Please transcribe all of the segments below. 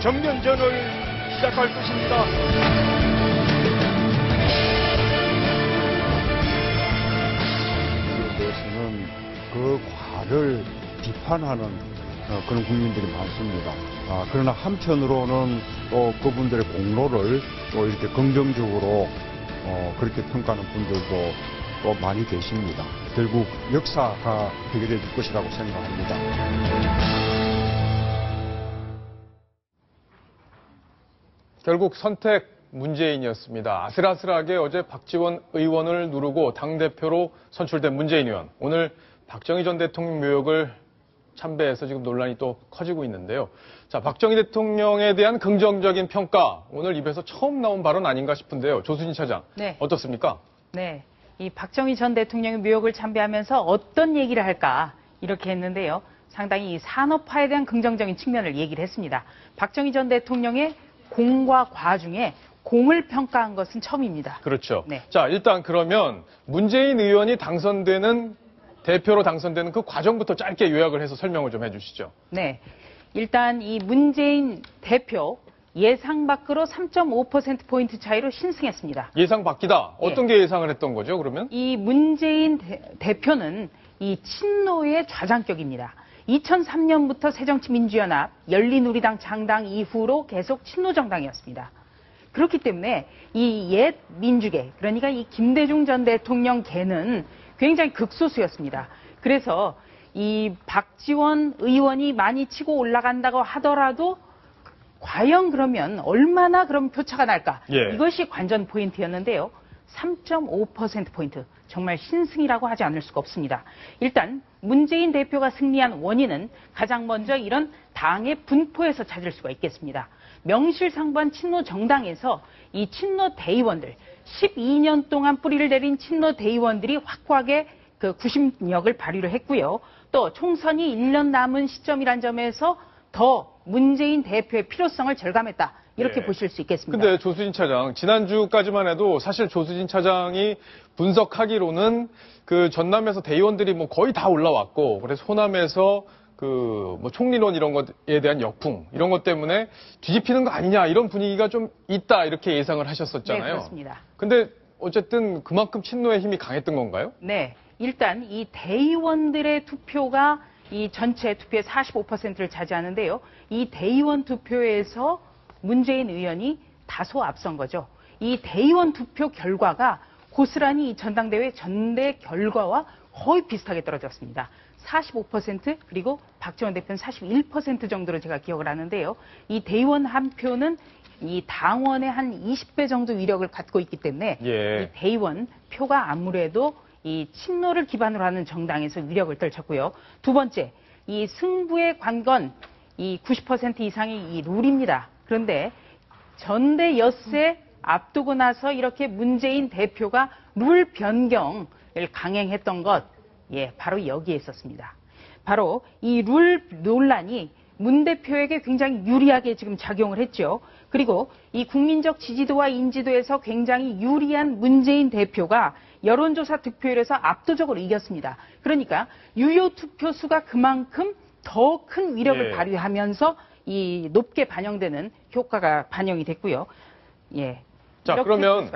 정면전을 시작할 것입니다. 이에 대해서는 그 과를 비판하는 그런 국민들이 많습니다. 그러나 한편으로는 또 그분들의 공로를 또 이렇게 긍정적으로 그렇게 평가하는 분들도 또 많이 계십니다. 결국 역사가 해결해 줄 것이라고 생각합니다. 결국 선택 문재인이었습니다. 아슬아슬하게 어제 박지원 의원을 누르고 당대표로 선출된 문재인 의원. 오늘 박정희 전 대통령 묘역을 참배해서 지금 논란이 또 커지고 있는데요. 자, 박정희 대통령에 대한 긍정적인 평가. 오늘 입에서 처음 나온 발언 아닌가 싶은데요. 조수진 차장. 네. 어떻습니까? 네. 이 박정희 전 대통령의 묘역을 참배하면서 어떤 얘기를 할까 이렇게 했는데요. 상당히 이 산업화에 대한 긍정적인 측면을 얘기를 했습니다. 박정희 전 대통령의 공과 과 중에 공을 평가한 것은 처음입니다. 그렇죠. 네. 자, 일단 그러면 문재인 의원이 대표로 당선되는 그 과정부터 짧게 요약을 해서 설명을 좀 해주시죠. 네. 일단 이 문재인 대표 예상 밖으로 3.5%포인트 차이로 신승했습니다. 예상 밖이다. 어떤 게 예상을 했던 거죠, 그러면? 이 문재인 대표는 이 친노의 좌장격입니다. 2003년부터 새정치민주연합, 열린우리당 창당 이후로 계속 친노정당이었습니다. 그렇기 때문에 이 옛 민주계, 그러니까 이 김대중 전 대통령 계는 굉장히 극소수였습니다. 그래서 이 박지원 의원이 많이 치고 올라간다고 하더라도 과연 그러면 얼마나 그럼 표차가 날까? 예. 이것이 관전 포인트였는데요. 3.5%포인트. 정말 신승이라고 하지 않을 수가 없습니다. 일단 문재인 대표가 승리한 원인은 가장 먼저 이런 당의 분포에서 찾을 수가 있겠습니다. 명실상부한 친노 정당에서 이 친노 대의원들, 12년 동안 뿌리를 내린 친노 대의원들이 확고하게 그 구심력을 발휘를 했고요. 또 총선이 1년 남은 시점이란 점에서 더 문재인 대표의 필요성을 절감했다. 이렇게 보실 수 있겠습니다. 근데 조수진 차장, 지난주까지만 해도 사실 조수진 차장이 분석하기로는 그 전남에서 대의원들이 뭐 거의 다 올라왔고, 그래서 호남에서 그 뭐 총리론 이런 것에 대한 역풍, 이런 것 때문에 뒤집히는 거 아니냐, 이런 분위기가 좀 있다, 이렇게 예상을 하셨었잖아요. 네, 그렇습니다. 근데 어쨌든 그만큼 친노의 힘이 강했던 건가요? 네. 일단 이 대의원들의 투표가 이 전체 투표의 45%를 차지하는데요. 이 대의원 투표에서 문재인 의원이 다소 앞선 거죠. 이 대의원 투표 결과가 고스란히 이 전당대회 전대 결과와 거의 비슷하게 떨어졌습니다. 45% 그리고 박지원 대표는 41% 정도로 제가 기억을 하는데요. 이 대의원 한 표는 이 당원의 한 20배 정도 위력을 갖고 있기 때문에 이 대의원 표가 아무래도 이 친노를 기반으로 하는 정당에서 위력을 떨쳤고요. 두 번째, 이 승부의 관건, 이 90% 이상이 이 룰입니다. 그런데 전대 엿새 앞두고 나서 이렇게 문재인 대표가 룰 변경을 강행했던 것, 바로 여기에 있었습니다. 바로 이 룰 논란이 문 대표에게 굉장히 유리하게 지금 작용을 했죠. 그리고 이 국민적 지지도와 인지도에서 굉장히 유리한 문재인 대표가 여론조사 득표율에서 압도적으로 이겼습니다. 그러니까 유효 투표수가 그만큼 더 큰 위력을 발휘하면서 이 높게 반영되는 효과가 반영이 됐고요. 자, 그러면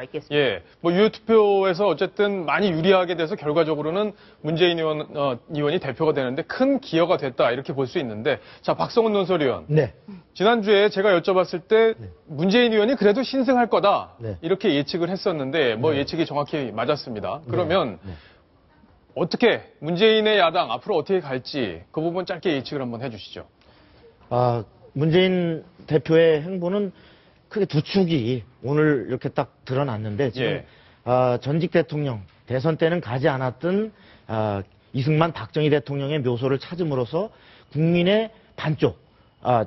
뭐 유효 투표에서 어쨌든 많이 유리하게 돼서 결과적으로는 문재인 의원이 대표가 되는데 큰 기여가 됐다, 이렇게 볼 수 있는데, 자, 박성훈 논설위원. 네. 지난주에 제가 여쭤봤을 때 문재인 의원이 그래도 신승할 거다, 네. 이렇게 예측을 했었는데 뭐 예측이 정확히 맞았습니다. 그러면 어떻게 문재인의 야당 앞으로 어떻게 갈지 그 부분 짧게 예측을 한번 해주시죠. 문재인 대표의 행보는 크게 두 축이 오늘 이렇게 딱 드러났는데, 지금 전직 대통령 대선 때는 가지 않았던 이승만 박정희 대통령의 묘소를 찾음으로써 국민의 반쪽,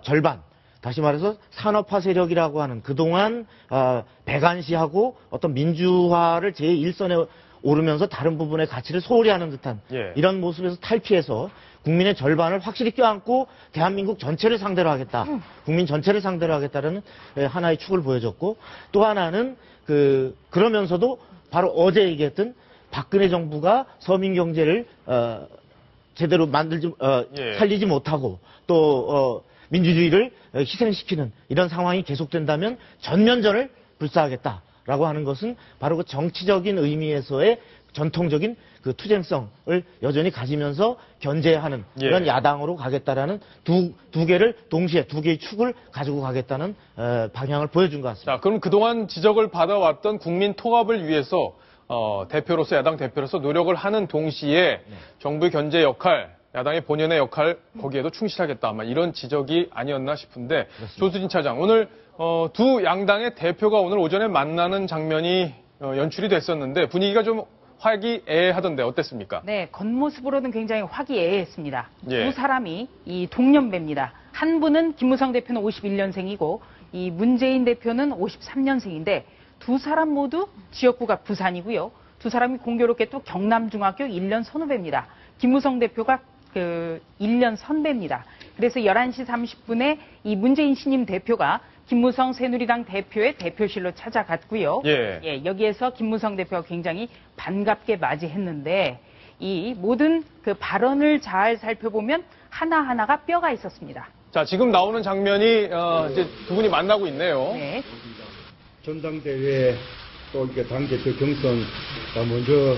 절반, 다시 말해서 산업화 세력이라고 하는 그동안 배관시하고 어떤 민주화를 제1선에 오르면서 다른 부분의 가치를 소홀히 하는 듯한 이런 모습에서 탈피해서 국민의 절반을 확실히 껴안고 대한민국 전체를 상대로 하겠다. 국민 전체를 상대로 하겠다는 하나의 축을 보여줬고, 또 하나는 그러면서도 바로 어제 얘기했던 박근혜 정부가 서민 경제를 제대로 살리지 못하고 또 민주주의를 희생시키는 이런 상황이 계속된다면 전면전을 불사하겠다라고 하는 것은 바로 그 정치적인 의미에서의 전통적인 그 투쟁성을 여전히 가지면서 견제하는 그런 야당으로 가겠다라는 두 개를 동시에 두 개의 축을 가지고 가겠다는 방향을 보여준 것 같습니다. 자, 그럼 그동안 지적을 받아왔던 국민 통합을 위해서 대표로서 야당 대표로서 노력을 하는 동시에 정부의 견제 역할, 야당의 본연의 역할 거기에도 충실하겠다. 아마 이런 지적이 아니었나 싶은데 그렇습니다. 조수진 차장, 오늘 두 양당의 대표가 오늘 오전에 만나는 장면이 연출이 됐었는데 분위기가 좀 화기애애하던데 어땠습니까? 네, 겉모습으로는 굉장히 화기애애했습니다. 예. 두 사람이 이 동년배입니다. 한 분은 김무성 대표는 51년생이고 이 문재인 대표는 53년생인데 두 사람 모두 지역구가 부산이고요. 두 사람이 공교롭게 또 경남중학교 1년 선후배입니다. 김무성 대표가 1년 선배입니다. 그래서 11시 30분에 이 문재인 신임 대표가 김무성 새누리당 대표의 대표실로 찾아갔고요. 여기에서 김무성 대표가 굉장히 반갑게 맞이했는데 이 모든 그 발언을 잘 살펴보면 하나하나가 뼈가 있었습니다. 자, 지금 나오는 장면이 이제 두 분이 만나고 있네요. 네. 전당대회 또 이렇게 당대표 경선 먼저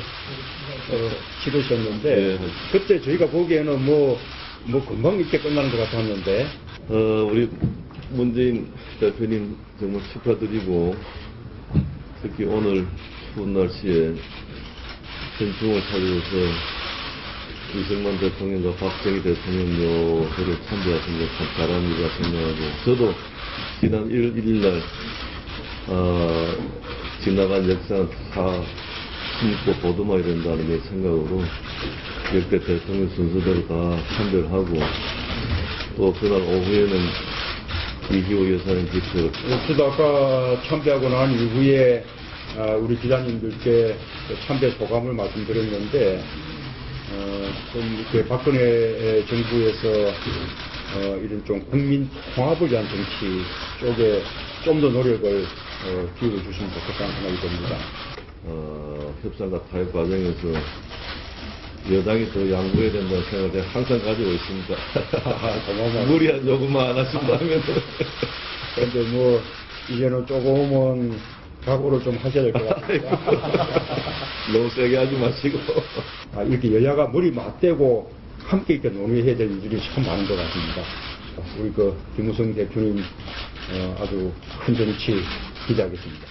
치르셨는데 그때 저희가 보기에는 뭐 금방 이렇게 끝나는 것 같았는데 우리 문재인 대표님 정말 축하드리고 특히 오늘 추운 날씨에 현충을 찾아서 이승만 대통령과 박정희 대통령 묘소를 참배하신 게 참 잘한 일이라 생각하고 저도 지난 1일 날 지나간 역사는 다 숨고 보듬어야 된다는 내 생각으로 역대 대통령 순서대로 다 참배를 하고 또 그날 오후에는 이희호 여사님 직접 저도 아까 참배하고 난 이후에 우리 기자님들께 참배 소감을 말씀드렸는데 좀 이렇게 박근혜 정부에서 이런 좀 국민 통합을 위한 정치 쪽에 좀 더 노력을 기울여 주시면 좋겠다는 생각이 듭니다. 협상과 타협 과정에서 여당이 더 양보해야 된다는 생각을 제가 항상 가지고 있습니다. 무리한 요구만 안 하신다면. 그런데 뭐 이제는 조금은 각오를 좀 하셔야 될 것 같습니다. 너무 세게 하지 마시고. 이렇게 여야가 머리 맞대고 함께 이렇게 논의해야 될 일들이 참 많은 것 같습니다. 우리 김무성 대표님 아주 큰 정치 기대하겠습니다.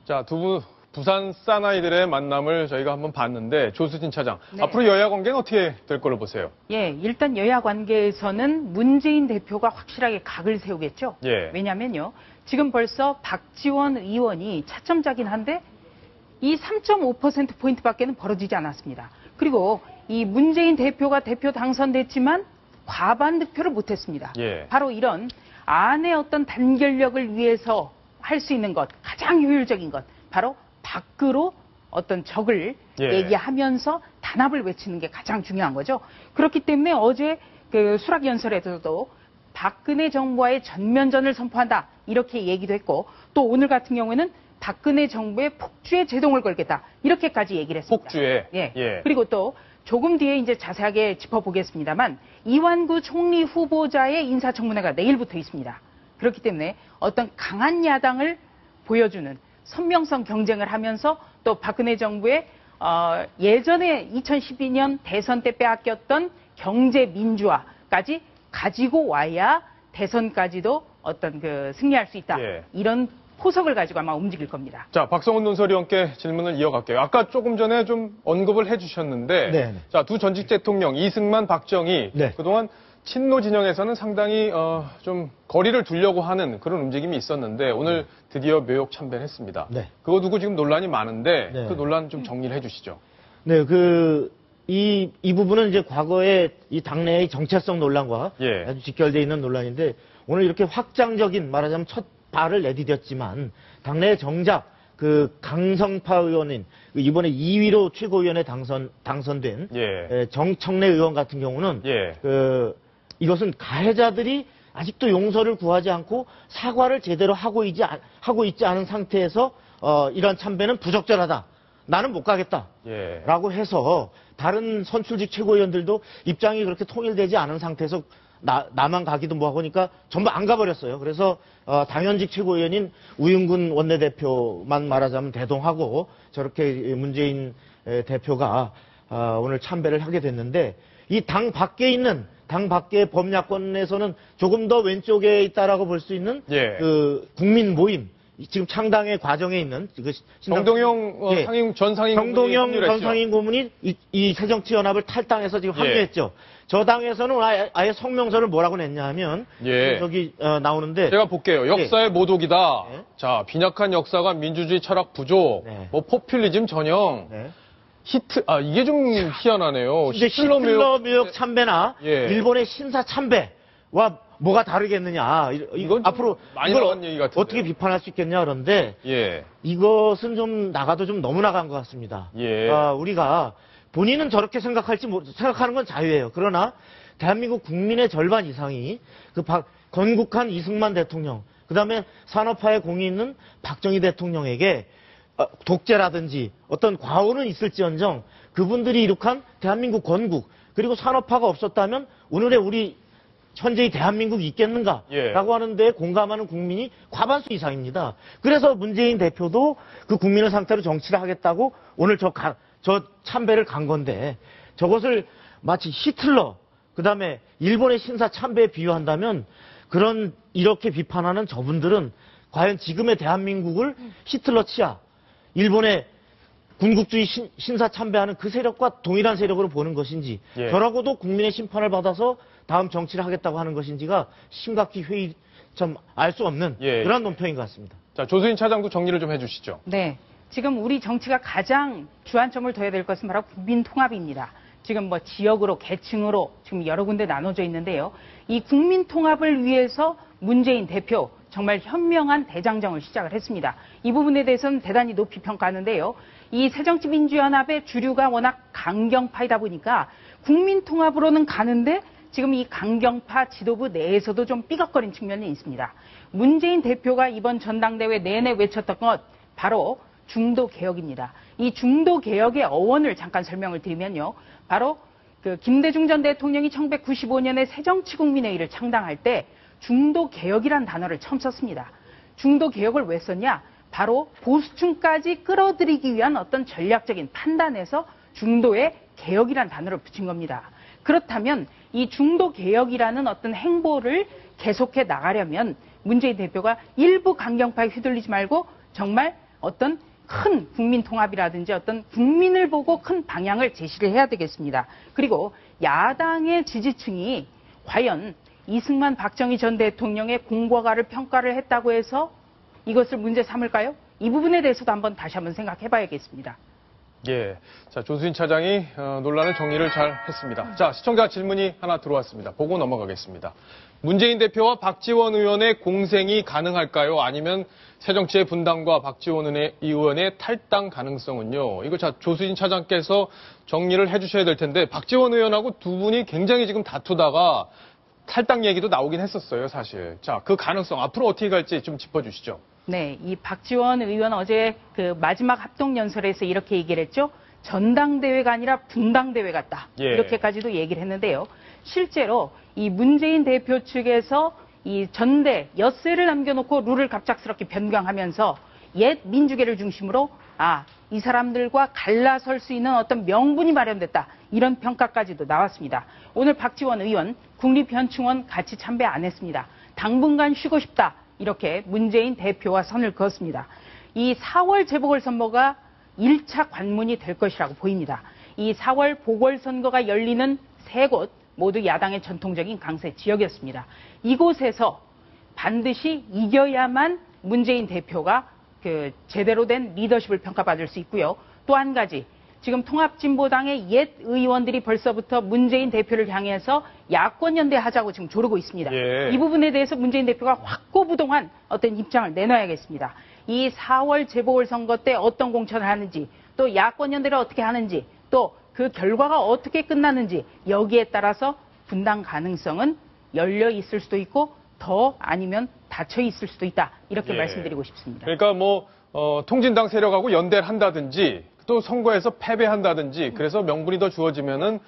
자, 두 분 부산 사나이들의 만남을 저희가 한번 봤는데 조수진 차장, 네. 앞으로 여야 관계는 어떻게 될 걸로 보세요? 일단 여야 관계에서는 문재인 대표가 확실하게 각을 세우겠죠. 왜냐면요. 지금 벌써 박지원 의원이 차점자긴 한데 이 3.5%포인트밖에는 벌어지지 않았습니다. 그리고 이 문재인 대표가 대표 당선됐지만 과반 득표를 못했습니다. 바로 이런 안의 어떤 단결력을 위해서 할 수 있는 것, 가장 효율적인 것, 바로 밖으로 어떤 적을 얘기하면서 단합을 외치는 게 가장 중요한 거죠. 그렇기 때문에 어제 그 수락연설에서도 박근혜 정부와의 전면전을 선포한다 이렇게 얘기도 했고 또 오늘 같은 경우에는 박근혜 정부의 폭주에 제동을 걸겠다 이렇게까지 얘기를 했습니다. 폭주에. 그리고 또 조금 뒤에 이제 자세하게 짚어보겠습니다만 이완구 총리 후보자의 인사청문회가 내일부터 있습니다. 그렇기 때문에 어떤 강한 야당을 보여주는 선명성 경쟁을 하면서 또 박근혜 정부의 예전에 2012년 대선 때 빼앗겼던 경제 민주화까지 가지고 와야 대선까지도 어떤 승리할 수 있다. 이런 포석을 가지고 아마 움직일 겁니다. 자, 박성훈 논설위원께 질문을 이어갈게요. 아까 조금 전에 좀 언급을 해주셨는데, 자, 두 전직 대통령 이승만, 박정희 그동안 친노 진영에서는 상당히 좀 거리를 두려고 하는 그런 움직임이 있었는데 오늘 드디어 묘역 참배했습니다. 그거 두고 지금 논란이 많은데 그 논란 좀 정리를 해주시죠. 네, 이 부분은 이제 과거에 이 당내의 정체성 논란과 아주 직결되어 있는 논란인데 오늘 이렇게 확장적인 말하자면 첫 발을 내디뎠지만 당내에 정작 강성파 의원인 이번에 2위로 최고위원회 당선된 정청래 의원 같은 경우는 이것은 가해자들이 아직도 용서를 구하지 않고 사과를 제대로 하고 있지 않은 상태에서 이러한 참배는 부적절하다. 나는 못 가겠다. 예. 라고 해서 다른 선출직 최고위원들도 입장이 그렇게 통일되지 않은 상태에서 나만 가기도 뭐하고 하니까 전부 안 가버렸어요. 그래서 당연직 최고위원인 우윤근 원내대표만 말하자면 대동하고 저렇게 문재인 대표가 오늘 참배를 하게 됐는데 이 당 밖의 범야권에서는 조금 더 왼쪽에 있다라고 볼 수 있는 예. 그 국민 모임 지금 창당의 과정에 있는 정동영 전 상임 정동영 전 상임 고문이 이 새정치연합을 탈당해서 지금 합류했죠. 저 당에서는 아예 성명서를 뭐라고 냈냐면 저기 나오는데 제가 볼게요. 역사의 모독이다. 네. 자, 빈약한 역사가 민주주의 철학 부족, 네. 뭐 포퓰리즘 전형, 네. 이게 좀 희한하네요. 이제 히틀러 묘역 참배나 예. 일본의 신사 참배와 뭐가 다르겠느냐. 이건 앞으로 많이 이걸 나간 얘기 같은데요. 어떻게 비판할 수 있겠냐 그런데 예. 이것은 좀 나가도 좀 너무 나간 것 같습니다. 예. 우리가 본인은 저렇게 생각하는 건 자유예요. 그러나 대한민국 국민의 절반 이상이 건국한 이승만 대통령, 그다음에 산업화에 공이 있는 박정희 대통령에게 독재라든지 어떤 과오는 있을지언정 그분들이 이룩한 대한민국 건국 그리고 산업화가 없었다면 오늘의 우리 현재의 대한민국이 있겠는가라고 하는데 공감하는 국민이 과반수 이상입니다. 그래서 문재인 대표도 그 국민을 상대로 정치를 하겠다고 오늘 저 참배를 간 건데 저것을 마치 히틀러 그다음에 일본의 신사 참배에 비유한다면 이렇게 비판하는 저분들은 과연 지금의 대한민국을 히틀러 치하 일본의 군국주의 신사 참배하는 그 세력과 동일한 세력으로 보는 것인지 저라고도 국민의 심판을 받아서 다음 정치를 하겠다고 하는 것인지가 심각히 알 수 없는 그런 논평인 것 같습니다. 자, 조수인 차장도 정리를 좀 해주시죠. 네. 지금 우리 정치가 가장 주안점을 둬야 될 것은 바로 국민 통합입니다. 지금 뭐 지역으로 계층으로 지금 여러 군데 나눠져 있는데요. 이 국민 통합을 위해서 문재인 대표 정말 현명한 대장정을 시작을 했습니다. 이 부분에 대해서는 대단히 높이 평가하는데요. 이 새정치민주연합의 주류가 워낙 강경파이다 보니까 국민 통합으로는 가는데 지금 이 강경파 지도부 내에서도 좀 삐걱거린 측면이 있습니다. 문재인 대표가 이번 전당대회 내내 외쳤던 것 바로 중도 개혁입니다. 이 중도 개혁의 어원을 잠깐 설명을 드리면요. 바로 그 김대중 전 대통령이 1995년에 새정치국민회의를 창당할 때 중도 개혁이란 단어를 처음 썼습니다. 중도 개혁을 왜 썼냐? 바로 보수층까지 끌어들이기 위한 어떤 전략적인 판단에서 중도에 개혁이란 단어를 붙인 겁니다. 그렇다면 이 중도 개혁이라는 어떤 행보를 계속해 나가려면 문재인 대표가 일부 강경파에 휘둘리지 말고 정말 어떤 큰 국민 통합이라든지 어떤 국민을 보고 큰 방향을 제시를 해야 되겠습니다. 그리고 야당의 지지층이 과연 이승만 박정희 전 대통령의 공과가를 평가를 했다고 해서 이것을 문제 삼을까요? 이 부분에 대해서도 다시 한번 생각해 봐야겠습니다. 예. 자, 조수인 차장이 논란을 정리를 잘 했습니다. 자, 시청자 질문이 하나 들어왔습니다. 보고 넘어가겠습니다. 문재인 대표와 박지원 의원의 공생이 가능할까요? 아니면 새정치의 분당과 박지원 의원의 탈당 가능성은요? 이거 조수인 차장께서 정리를 해주셔야 될 텐데 박지원 의원하고 두 분이 굉장히 지금 다투다가 탈당 얘기도 나오긴 했었어요, 사실. 자, 그 가능성 앞으로 어떻게 갈지 좀 짚어주시죠. 네, 이 박지원 의원 어제 그 마지막 합동연설에서 이렇게 얘기를 했죠. 전당대회가 아니라 분당대회 같다. 이렇게까지도 얘기를 했는데요. 실제로 이 문재인 대표 측에서 이 전대 엿새를 남겨놓고 룰을 갑작스럽게 변경하면서 옛 민주계를 중심으로 이 사람들과 갈라설 수 있는 어떤 명분이 마련됐다. 이런 평가까지도 나왔습니다. 오늘 박지원 의원 국립현충원 같이 참배 안 했습니다. 당분간 쉬고 싶다. 이렇게 문재인 대표와 선을 그었습니다. 이 4월 재보궐선거가 1차 관문이 될 것이라고 보입니다. 이 4월 보궐선거가 열리는 3곳 모두 야당의 전통적인 강세 지역이었습니다. 이곳에서 반드시 이겨야만 문재인 대표가 그 제대로 된 리더십을 평가받을 수 있고요. 또 한 가지, 지금 통합진보당의 옛 의원들이 벌써부터 문재인 대표를 향해서 야권연대 하자고 지금 조르고 있습니다. 이 부분에 대해서 문재인 대표가 확고부동한 어떤 입장을 내놔야겠습니다. 이 4월 재보궐선거 때 어떤 공천을 하는지, 또 야권연대를 어떻게 하는지, 또 그 결과가 어떻게 끝나는지 여기에 따라서 분당 가능성은 열려 있을 수도 있고 더 아니면 닫혀 있을 수도 있다. 이렇게 말씀드리고 싶습니다. 그러니까 통진당 세력하고 연대를 한다든지 또 선거에서 패배한다든지 그래서 명분이 더 주어지면은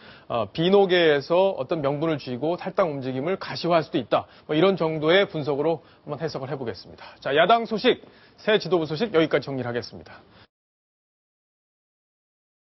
비노계에서 어떤 명분을 쥐고 탈당 움직임을 가시화할 수도 있다. 뭐 이런 정도의 분석으로 한번 해석을 해보겠습니다. 자, 야당 소식, 새 지도부 소식 여기까지 정리를 하겠습니다.